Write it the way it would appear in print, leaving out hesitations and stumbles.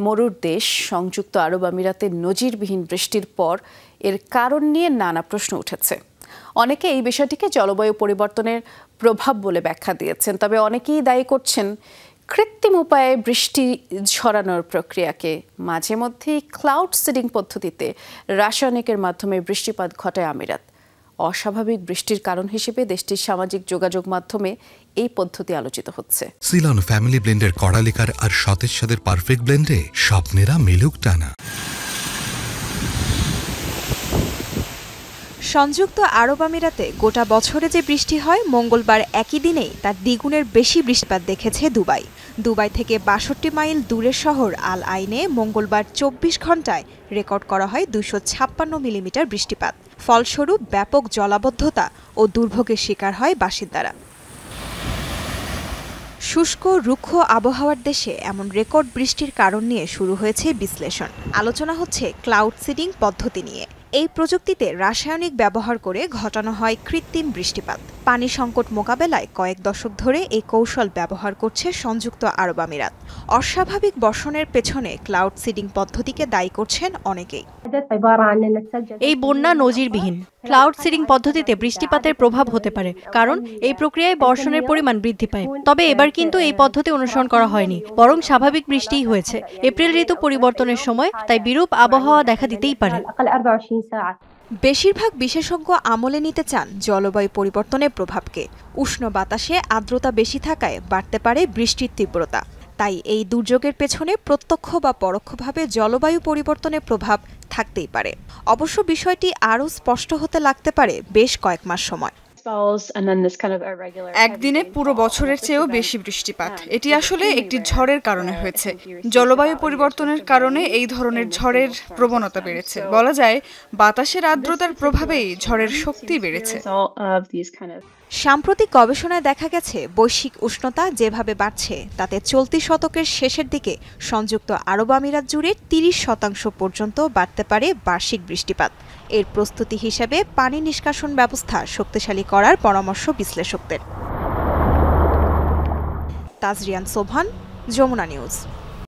মরুর দেশ সংযুক্ত আরব আমিরাতে নজিরবিহীন বৃষ্টির পর এর কারণ নিয়ে নানা প্রশ্ন উঠেছে। অনেকে এই বিষয়টিকে জলবায়ু পরিবর্তনের প্রভাব বলে ব্যাখ্যা দিয়েছেন, তবে অনেকেই দায়ী করছেন কৃত্রিম উপায়ে বৃষ্টি ঝরানোর প্রক্রিয়াকে। মাঝে মধ্যেই ক্লাউড সিডিং পদ্ধতিতে রাসায়নিকের মাধ্যমে বৃষ্টিপাত ঘটায় আমিরাত। অস্বাভাবিক বৃষ্টির কারণ হিসেবে দেশটির সামাজিক যোগাযোগ মাধ্যমে এই পদ্ধতি আলোচিত হচ্ছে। সিলন ফ্যামিলি ব্লেন্ডের কড়ালিকার আর সতেজ স্বাদের পারফেক্ট ব্লেন্ডে স্বপ্নেরা মিলুক টানা। সংযুক্ত আরব আমিরাতে গোটা বছরে যে বৃষ্টি হয়, মঙ্গলবার একই দিনেই তার দ্বিগুণের বেশি বৃষ্টিপাত দেখেছে দুবাই। দুবাই থেকে ৬২ মাইল দূরের শহর আল আইনে মঙ্গলবার ২৪ ঘণ্টায় রেকর্ড করা হয় ২৫৬ মিলিমিটার বৃষ্টিপাত। ফলস্বরূপ ব্যাপক জলাবদ্ধতা ও দুর্ভোগের শিকার হয় বাসিন্দারা। শুষ্ক রুক্ষ আবহাওয়ার দেশে এমন রেকর্ড বৃষ্টির কারণ নিয়ে শুরু হয়েছে বিশ্লেষণ। আলোচনা হচ্ছে ক্লাউড সিডিং পদ্ধতি নিয়ে। এই প্রযুক্তিতে রাসায়নিক ব্যবহার করে ঘটানো হয় কৃত্রিম বৃষ্টিপাত। পানি সংকট মোকাবেলায় কয়েক দশক ধরে এই কৌশল ব্যবহার করছে সংযুক্ত আরব আমিরাত। অস্বাভাবিক বর্ষণের পেছনে ক্লাউড সিডিং পদ্ধতিকে দায়ী করছেন অনেকেই। এই বন্যা নজিরবিহীন। ক্লাউড সিডিং পদ্ধতিতে বৃষ্টিপাতের প্রভাব হতে পারে, কারণ এই প্রক্রিয়ায় বর্ষণের পরিমাণ বৃদ্ধি পায়। তবে এবার কিন্তু এই পদ্ধতি অনুসরণ করা হয়নি, বরং স্বাভাবিক বৃষ্টিই হয়েছে। এপ্রিল ঋতু পরিবর্তনের সময় তাই বিরূপ আবহাওয়া দেখা দিতেই পারে। বেশিরভাগ বিশেষজ্ঞ আমলে নিতে চান জলবায়ু পরিবর্তনের প্রভাবকে। উষ্ণ বাতাসে আর্দ্রতা বেশি থাকায় বাড়তে পারে বৃষ্টির তীব্রতা। তাই এই দুর্যোগের পেছনে প্রত্যক্ষ বা পরোক্ষভাবে জলবায়ু পরিবর্তনের প্রভাব থাকতেই পারে। অবশ্য বিষয়টি আরও স্পষ্ট হতে লাগতে পারে বেশ কয়েক মাস সময়। একদিনে পুরো বছরের চেয়েও বেশি বৃষ্টিপাত, এটি আসলে একটি ঝড়ের কারণে হয়েছে। জলবায়ু পরিবর্তনের কারণে এই ধরনের ঝড়ের প্রবণতা বেড়েছে। বলা যায় বাতাসের আর্দ্রতার প্রভাবেই ঝড়ের শক্তি বেড়েছে। সাম্প্রতিক গবেষণায় দেখা গেছে বৈশ্বিক উষ্ণতা যেভাবে বাড়ছে তাতে চলতি শতকের শেষের দিকে সংযুক্ত আরব আমিরাত জুড়ে ৩০% পর্যন্ত বাড়তে পারে বার্ষিক বৃষ্টিপাত। এর প্রস্তুতি হিসেবে পানি নিষ্কাশন ব্যবস্থা শক্তিশালী করার পরামর্শ বিশ্লেষকদের। তাজরিয়ান সোবহান, যমুনা নিউজ।